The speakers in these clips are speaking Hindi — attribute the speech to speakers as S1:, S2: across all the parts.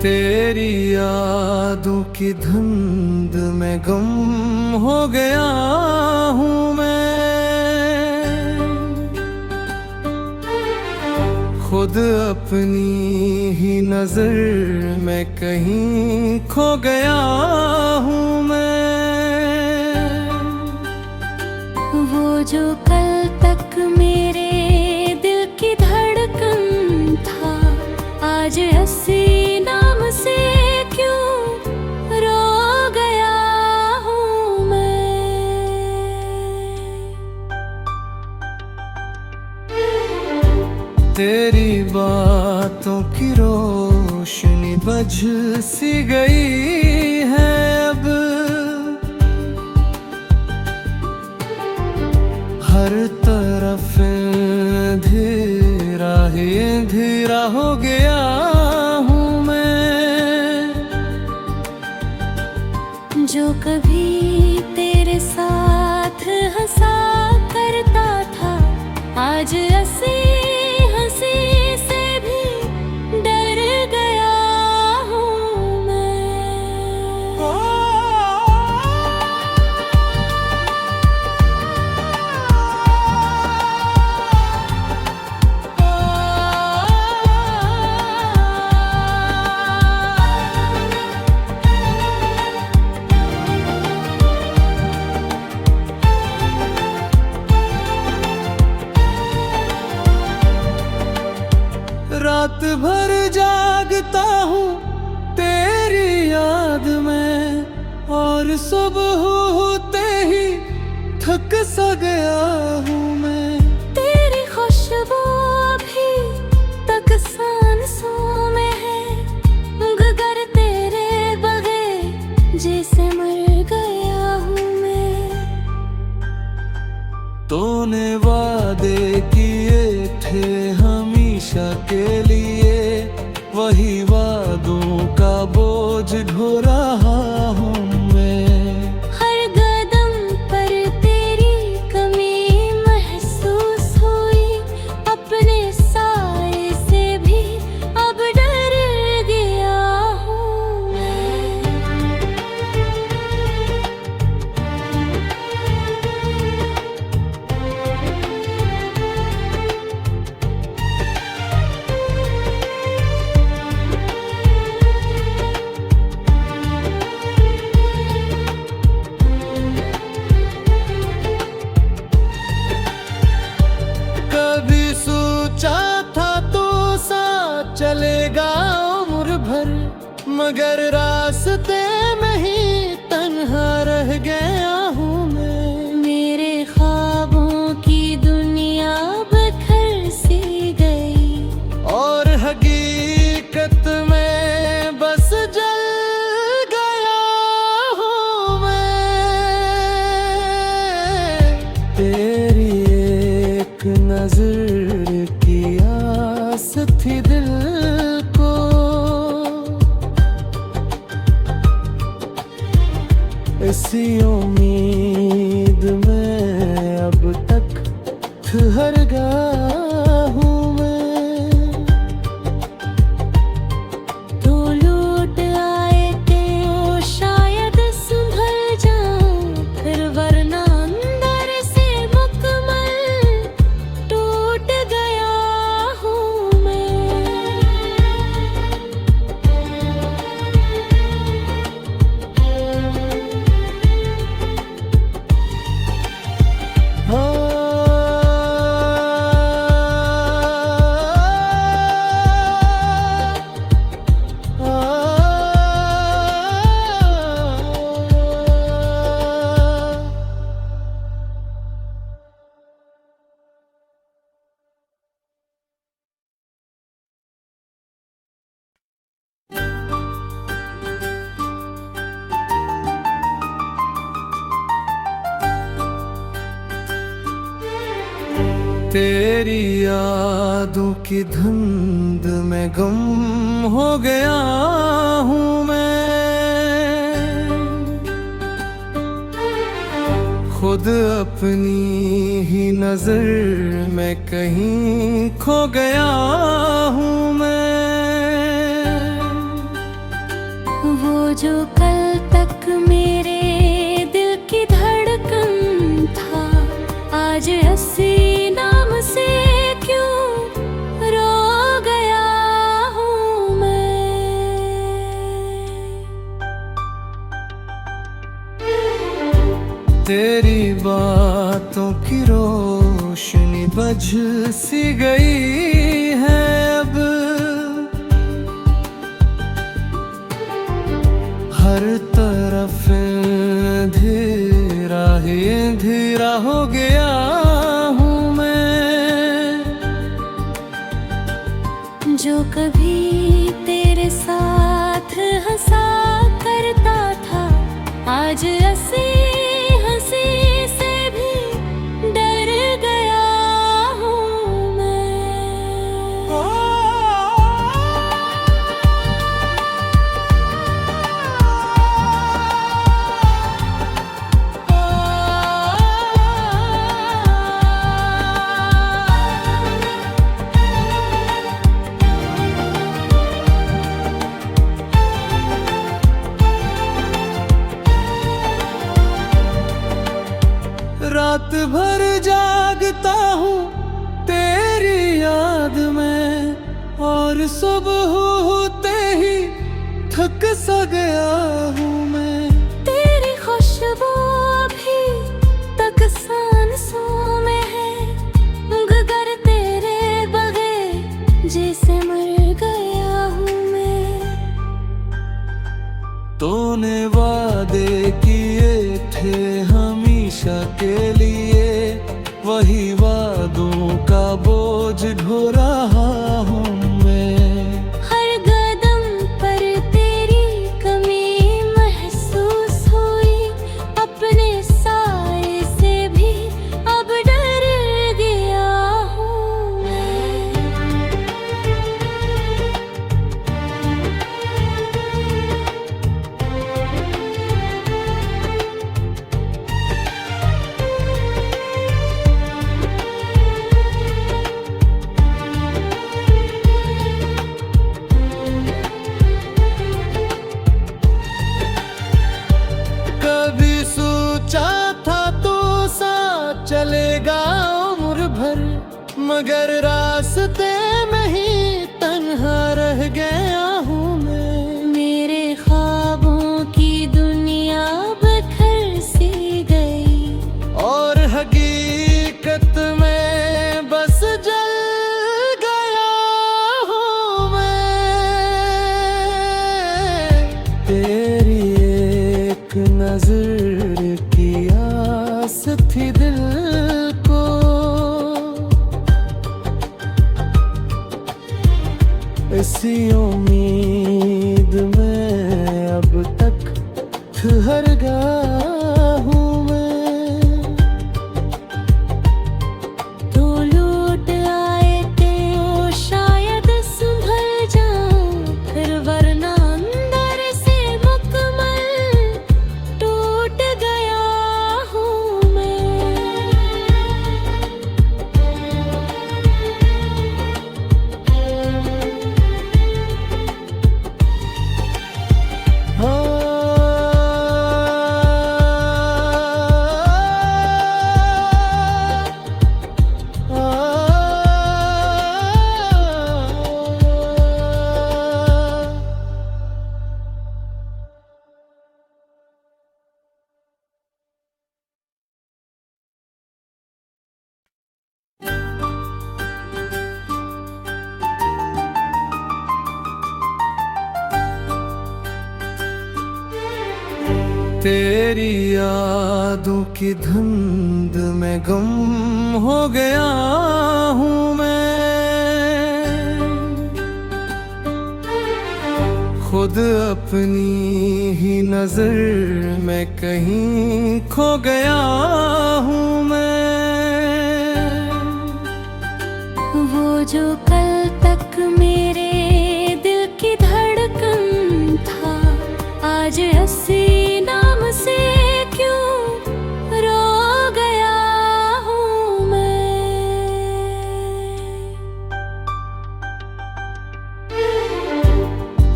S1: तेरी यादों की धुंध में गुम हो गया हूँ मैं, खुद अपनी ही नजर में कहीं खो गया हूँ मैं।
S2: वो जो कल तक मेरे दिल की धड़कन था, आज ऐसी नाम से क्यों रो गया हूँ मैं।
S1: तेरी बातों की रोशनी बुझ सी गई है अब, हर तरफ अंधेरा ही अंधेरा हो गया हूँ मैं।
S2: जो कभी तेरे साथ हंसा करता था, आज ऐसी हंसी से भी डर गया हूँ मैं।
S1: रात भर जागता हूँ तेरी याद में, और सुबह होते ही थक सा गया हूँ मैं।
S2: तेरी खुशबू अभी तक सांसों में है, मगर तेरे बगैर जैसे मर गया हूँ मैं।
S1: तूने वादे किए थे हमेशा के लिए, वही वादों का बोझ ढो रहा हूँ मैं।
S2: हर कदम पर तेरी कमी महसूस हुई, अपने साए से भी अब डर गया हूँ मैं।
S1: कभी सोचा था तो साथ चलेगा उम्र भर, मगर रास्ते में ही तन्हा रह गया हूँ मैं।
S2: मेरे ख्वाबों की दुनिया बिखर सी गई,
S1: और हकीकत में बस जल गया हूँ मैं। तेरी एक नजर की आस थी दिल को, इसी उम्मीद में अब तक ठहर गया हूँ मैं।
S2: तो लूट आए तो शायद संभल जाऊं फिर, वरना अंदर से मुकम्मल टूट गया हूँ मैं।
S1: तेरी यादों की धुंध में गुम हो गया हूँ मैं, खुद अपनी ही नजर में कहीं खो गया हूँ मैं।
S2: जो कल तक मेरे दिल की धड़कन था, आज हंसी नाम से क्यों रो गया हूँ मैं।
S1: तेरी बातों की रोशनी बझ सी गई है अब, हर तरफ अंधेरा ही अंधेरा हो गया हूँ मैं।
S2: जो कभी तेरे साथ हंसा करता था, आज हंसी हंसी से भी डर गया हूँ मैं।
S1: रात भर जागता हूँ तेरी याद में, और सुबह होते ही थक सा गया हूँ मैं।
S2: तेरी खुशबू अभी तक सांसों में है, मगर तेरे बगैर जैसे मर गया हूँ मैं।
S1: तूने वादे किए थे हमेशा के लिए, वही वादों का बोझ ढो रहा हूँ मैं।
S2: हर कदम पर तेरी कमी महसूस हुई, अपने साए से भी अब डर गया हूँ मैं।
S1: कभी सोचा था तू साथ चलेगा उम्र भर, मगर रास्ते में ही तन्हा रह गया हूँ मैं।
S2: मेरे ख्वाबों की दुनिया बिखर सी गई,
S1: और हकीकत में बस जल गया हूँ मैं। तेरी एक नजर की आस थी दिल को, इसी उम्मीद में अब तक ठहर गया हूँ मैं।
S2: तो लौट आए तो शायद संभल जाऊं फिर, वरना अंदर से मुकम्मल टूट गया हूँ मैं।
S1: तेरी यादों की धुंध में गुम हो गया हूँ मैं। खुद अपनी ही नजर में कहीं खो गया हूँ मैं।
S2: वो जो कल तक मेरे दिल की धड़कन था, आज हंसी नाम से क्यों रो गया हूँ मैं।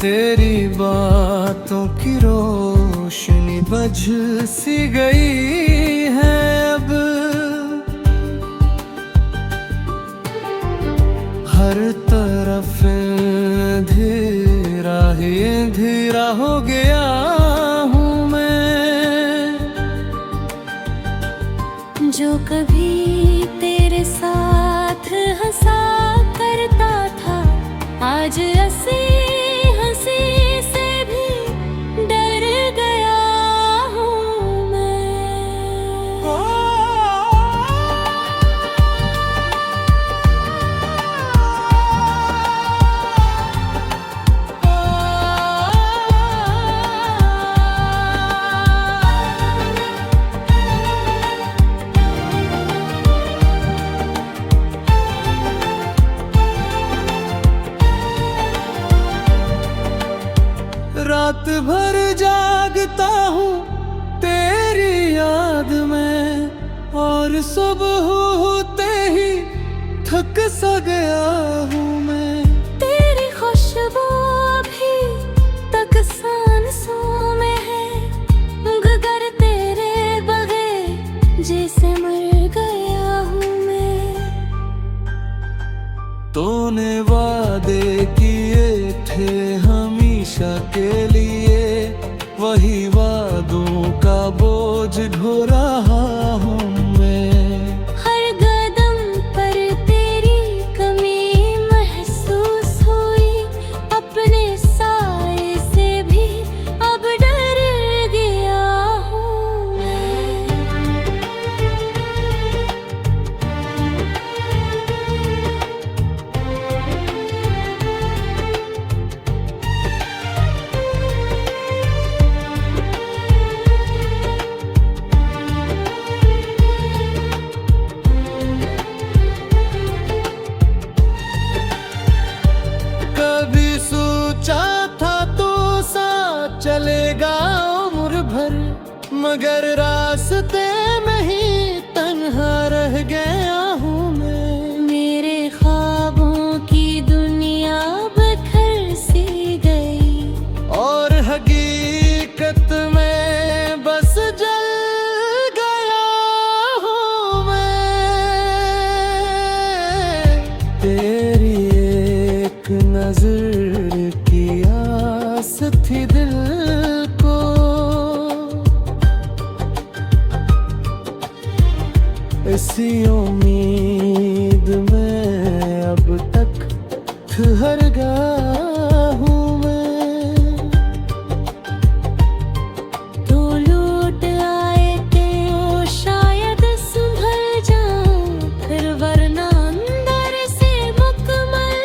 S1: तेरी बातों की रोशनी बझ सी गई है अब। हर तरफ अंधेरा ही अंधेरा हो गया हूँ मैं।
S2: जो कभी तेरे साथ हंसा करता था, आज हंसी हंसी से भी डर गया हूँ मैं।
S1: रात भर जागता हूँ तेरी याद में, और सुबह होते ही थक सा गया हूँ मैं।
S2: तेरी खुशबू अभी तक सांसों में है, मगर तेरे बगैर जैसे मर गया हूँ मैं।
S1: तूने वादे किए थे हमेशा के लिए, वही वादों का बोझ ढो रहा हूँ मैं।
S2: हर कदम पर तेरी कमी महसूस हुई, अपने साए से भी अब डर गया हूँ मैं।
S1: कभी सोचा था तो साथ चलेगा उम्र भर, मगर रास्ते में ही तन्हा रह गया हूँ मैं।
S2: मेरे ख्वाबों की दुनिया बिखर सी गई,
S1: और हकीकत में बस जल गया हूँ मैं। तेरी एक नजर की आस थी दिल को, इसी उम्मीद में अब तक ठहर गया हूँ मैं।
S2: तो लूट आए तो शायद संभल जाऊं फिर, वरना अंदर से मुकम्मल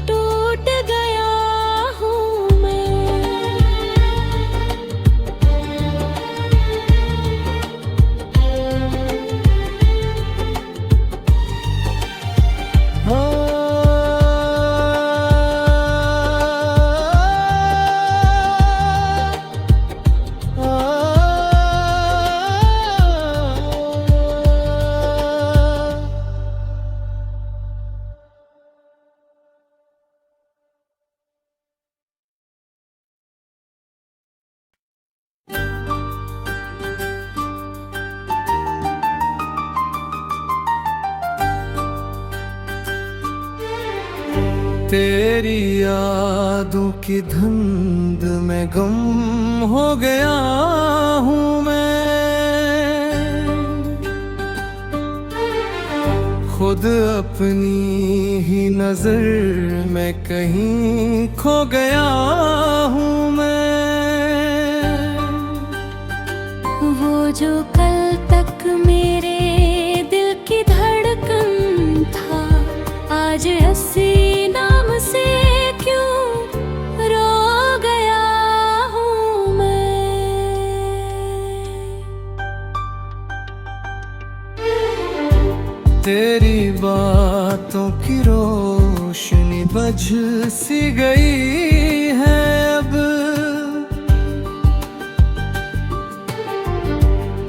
S2: टूट गया हूँ मैं।
S1: तेरी यादों की धुंध में गुम हो गया हूँ मैं। खुद अपनी ही नजर में कहीं खो गया हूँ मैं।
S2: वो जो कल तक मेरे दिल की धड़कन था, आज हंसी नाम से क्यों रो गया हूँ मैं।
S1: तेरी बातों की रोशनी बझ सी गई है अब।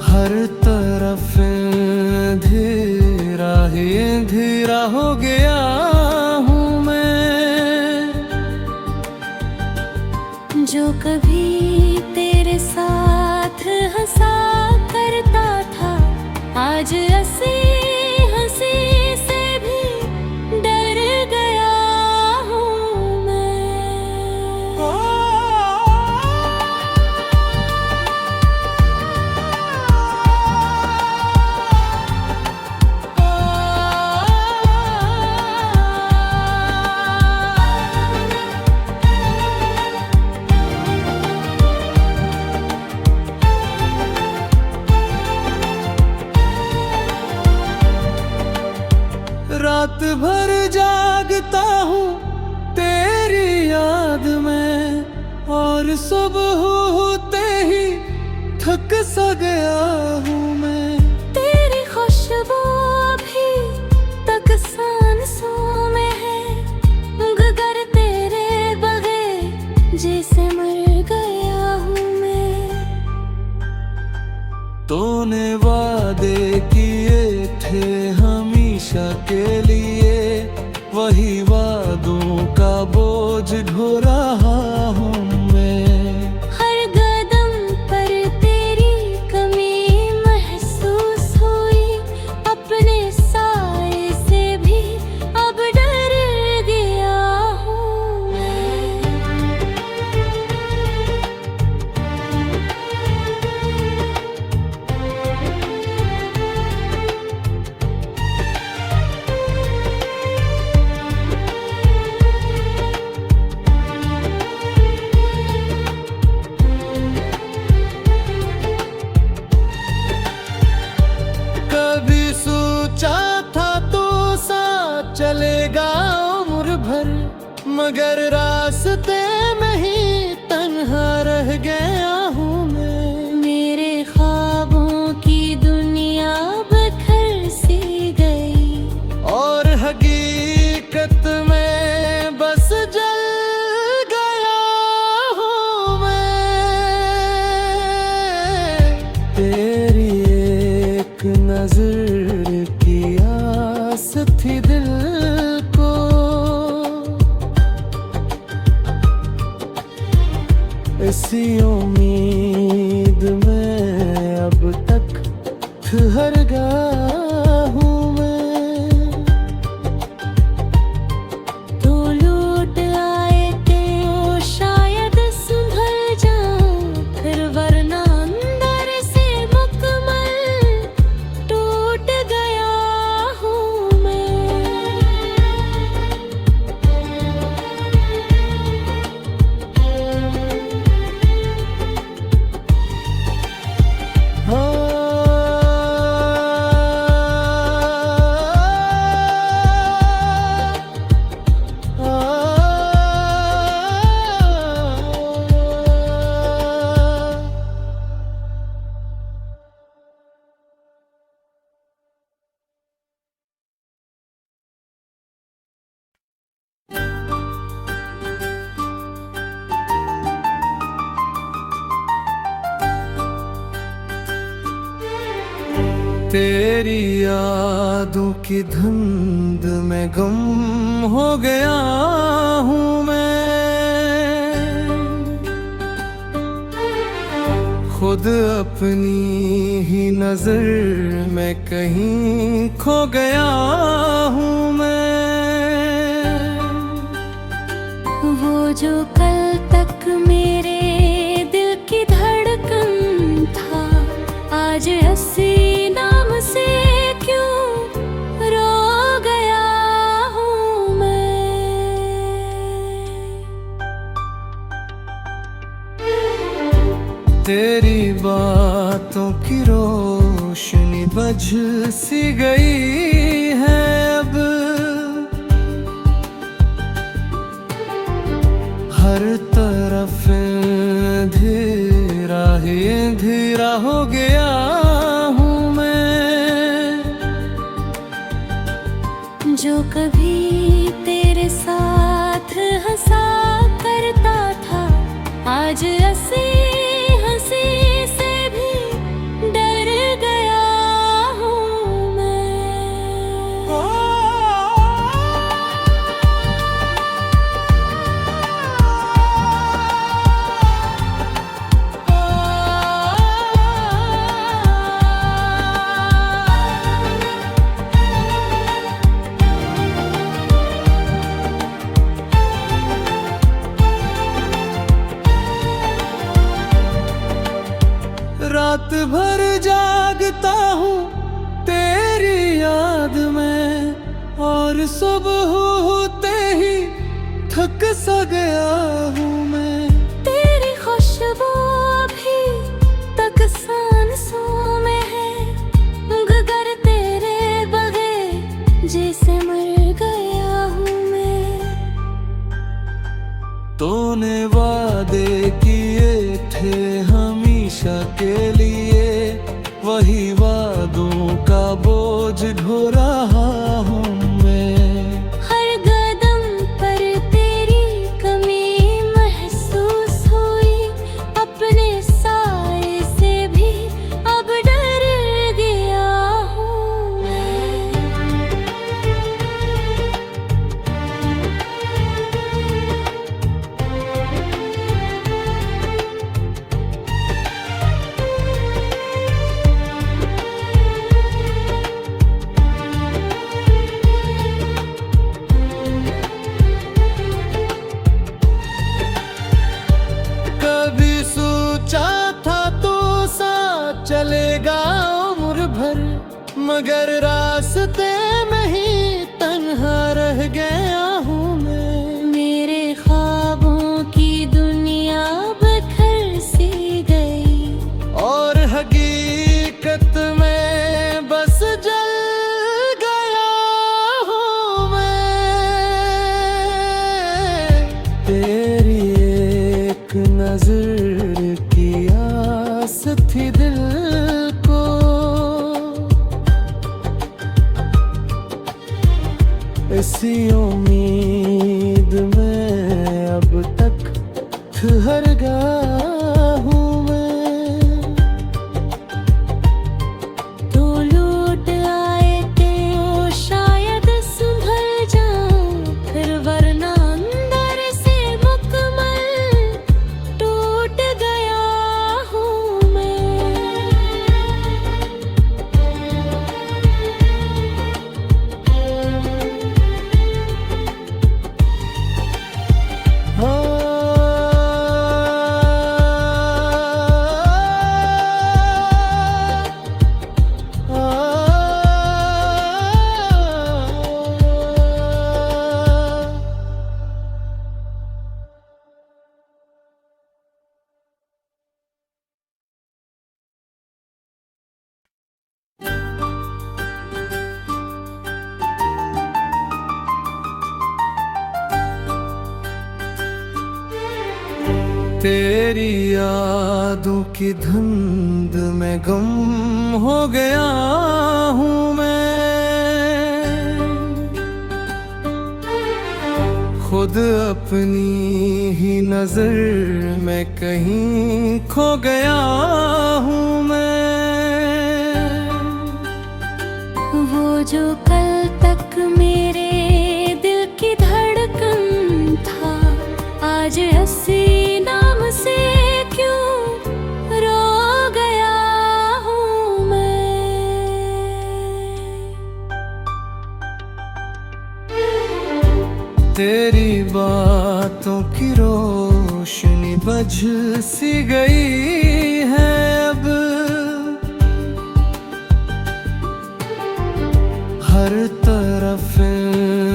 S1: हर तरफ अंधेरा ही अंधेरा हो गया हूँ मैं।
S2: जो कभी
S1: रात भर जागता हूँ तेरी याद में, और सुबह होते ही थक सा गया हूँ मैं।
S2: तेरी खुशबू अभी तक सांसों में है, मगर तेरे बगैर जैसे मर गया हूँ मैं।
S1: तूने वादे किए थे हमेशा के लिए, वही वादों का बोझ ढो रहा हूँ मैं।
S2: हर कदम पर तेरी कमी महसूस हुई, अपने साए से भी अब डर गया हूँ मैं।
S1: कभी सोचा था तो साथ चलेगा उम्र भर, मगर रास्ते में ही तन्हा रह गया हूँ मैं।
S2: मेरे ख्वाबों की दुनिया बिखर सी गई,
S1: और हकीकत में बस जल गया हूँ मैं। तेरी एक नजर की आस थी दिल को, इसी उम्मीद में अब तक ठहर गया हूँ मैं।
S2: तो लौट आए तो शायद संभल जाऊं फिर, वरना अंदर से मुकम्मल टूट गया हूँ मैं।
S1: तेरी यादों की धुंध में गुम हो गया हूँ मैं। खुद अपनी ही नजर में कहीं खो गया हूँ मैं।
S2: वो जो कल तक मेरे दिल की धड़कन था, आज ऐसी नाम से क्यों रो गया हूँ मैं।
S1: तेरी बातों की रोशनी बझ सी गई है अब, हर तरफ अंधेरा ही अंधेरा हो गया हूँ मैं।
S2: जो कभी तेरे साथ हंसा करता था, आज ऐसी हंसी से भी डर गया हूँ मैं।
S1: रात भर जागता हूँ तेरी याद में, और सुबह होते ही थक सा गया हूँ मैं।
S2: तेरी खुशबू अभी तक सांसों में है, मगर तेरे बगैर जैसे मर
S1: बोझ ढो रहा हूँ मैं।
S2: हर कदम पर तेरी कमी महसूस हुई, अपने साए से भी अब डर गया हूँ मैं।
S1: कभी सोचा था तो साथ चलेगा उम्र भर, मगर रास्ते में ही तन्हा रह गया हूँ मैं।
S2: मेरे ख्वाबों की दुनिया बिखर सी गई,
S1: और हकीकत में बस जल गया हूँ मैं। तेरी एक नजर की आस थी दिल को, इसी उम्मीद में अब तक ठहर गया हूँ मैं।
S2: तो लौट आए तो शायद संभल जाऊं फिर, वरना अंदर से मुकम्मल टूट गया हूँ मैं।
S1: तेरी यादों की धुंध में गुम हो गया हूँ मैं। खुद अपनी ही नजर में कहीं खो गया हूँ मैं।
S2: वो जो कल तक मेरे दिल की धड़कन था, आज ऐसी नाम से क्यों रो गया हूँ मैं।
S1: तेरी बातों की रोशनी बुझ सी गई है अब, हर तरफ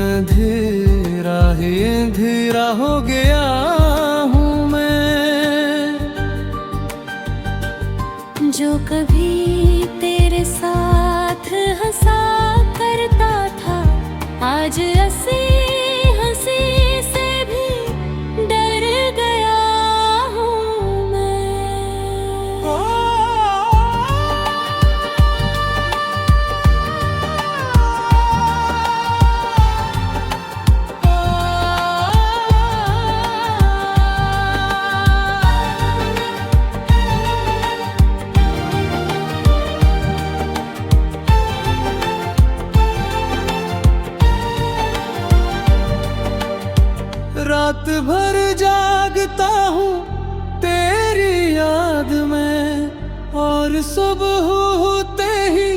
S1: अंधेरा ही अंधेरा हो गया हूँ मैं।
S2: जो कभी तेरे साथ हंसा करता था, आज ऐसी हंसी से भी डर गया हूँ मैं।
S1: रात भर जागता हूँ तेरी याद में, और सुबह होते ही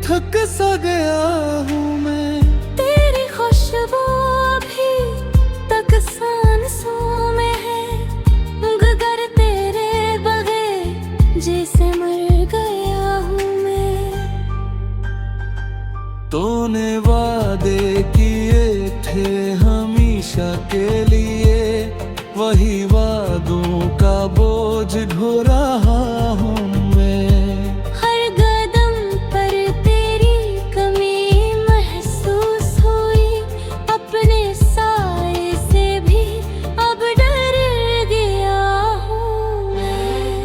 S1: थक सा गया हूँ मैं।
S2: तेरी खुशबू अभी तक सांसों में है, मगर तेरे बगैर जैसे मर गया हूँ मैं।
S1: तूने वादे किए थे हमेशा के लिए, वही वादों का बोझ ढो रहा हूँ मैं।
S2: हर कदम पर तेरी कमी महसूस हुई, अपने साए से भी अब डर गया हूँ मैं।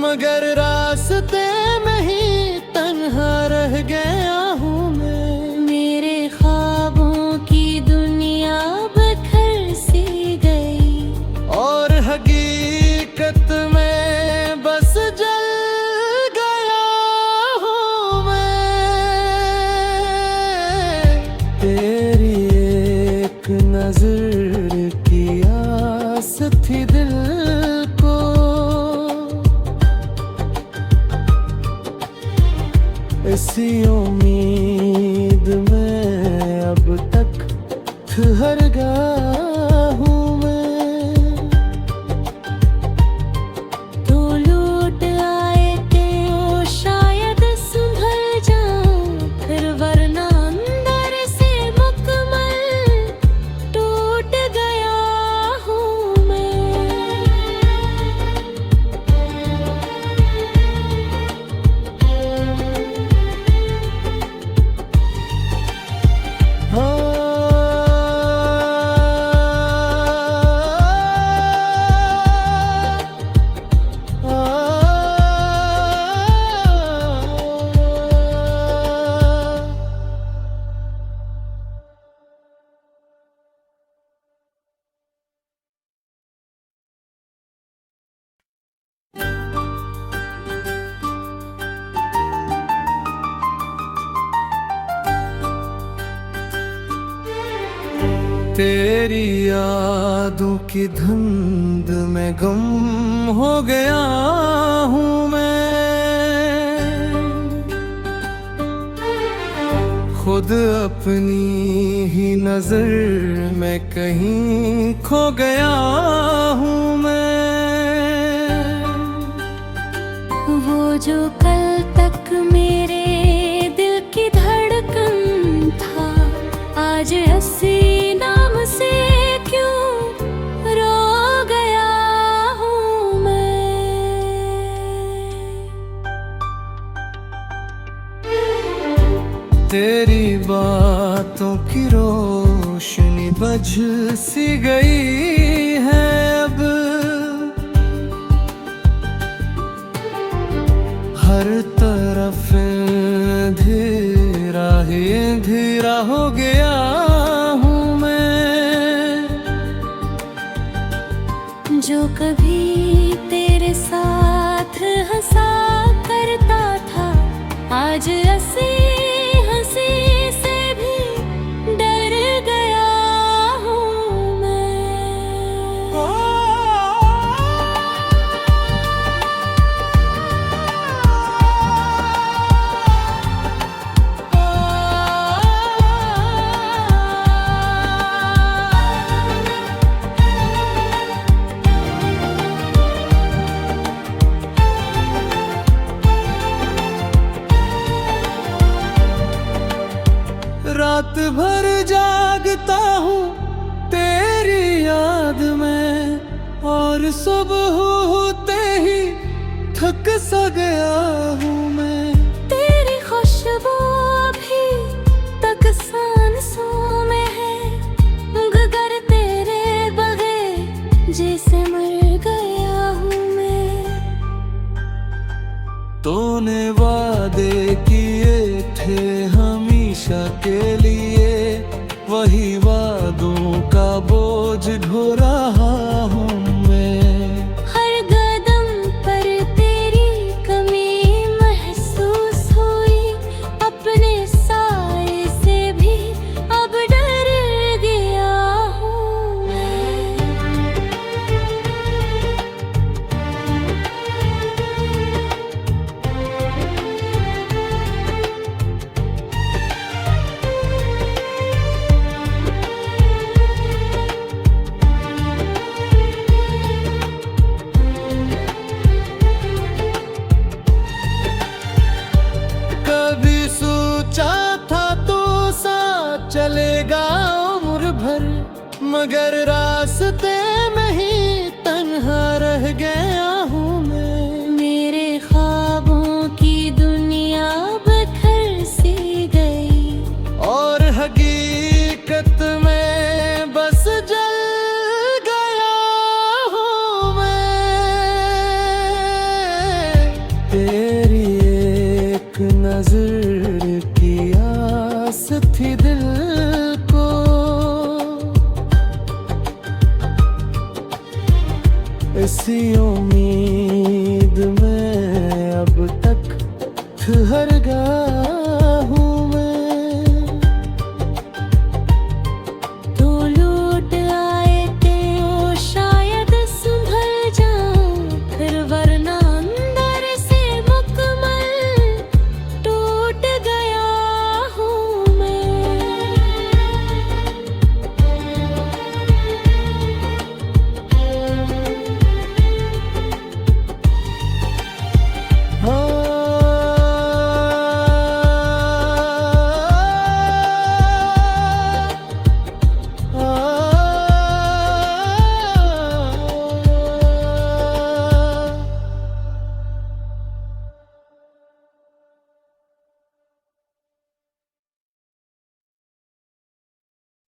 S1: मगर रास्ते में ही तन्हा रह गया हूँ मैं।
S2: मेरे ख्वाबों की दुनिया बिखर सी गई
S1: और हकीकत में बस जल गया हूँ मैं। तेरी एक नजर की आस थी दिल को, इसी उम्मीद में अब तक ठहर गया हूँ मैं।
S2: तो लौट आए तो शायद संभल जाऊं फिर, वरना अंदर से मुकम्मल टूट गया हूँ मैं।
S1: तेरी यादों की धुंध में गुम हो गया हूँ मैं। खुद अपनी ही नजर में कहीं खो गया हूँ मैं।
S2: वो जो कल तक मेरे दिल की धड़कन था, आज हंसी नाम से क्यों रो गया हूँ मैं।
S1: तेरी बातों की रोशनी बुझ सी गई है अब, हर तरफ अंधेरा ही अंधेरा हो गया हूँ मैं।
S2: जो कभी तेरे साथ हंसा करता था, आज हंसी हंसी से भी डर गया हूँ मैं।
S1: रात भर जागता हूँ तेरी याद में, और सुबह होते ही थक सा गया हूँ मैं।
S2: तेरी खुशबू अभी तक सांसों में है, मगर तेरे बगैर जैसे मर गया हूँ मैं।
S1: तूने वादे किए थे हमेशा के लिए, वही वादों का बोझ ढो रहा हूँ मैं।
S2: हर कदम पर तेरी कमी महसूस हुई, अपने साए से भी अब डर गया हूँ मैं।
S1: चलेगा उम्र भर, मगर रास्ते में ही तन्हा रह गया हूँ मैं।
S2: मेरे ख्वाबों की दुनिया बिखर सी गई
S1: और हकीकत में बस जल गया हूँ मैं। प्यास थी दिल को, इसी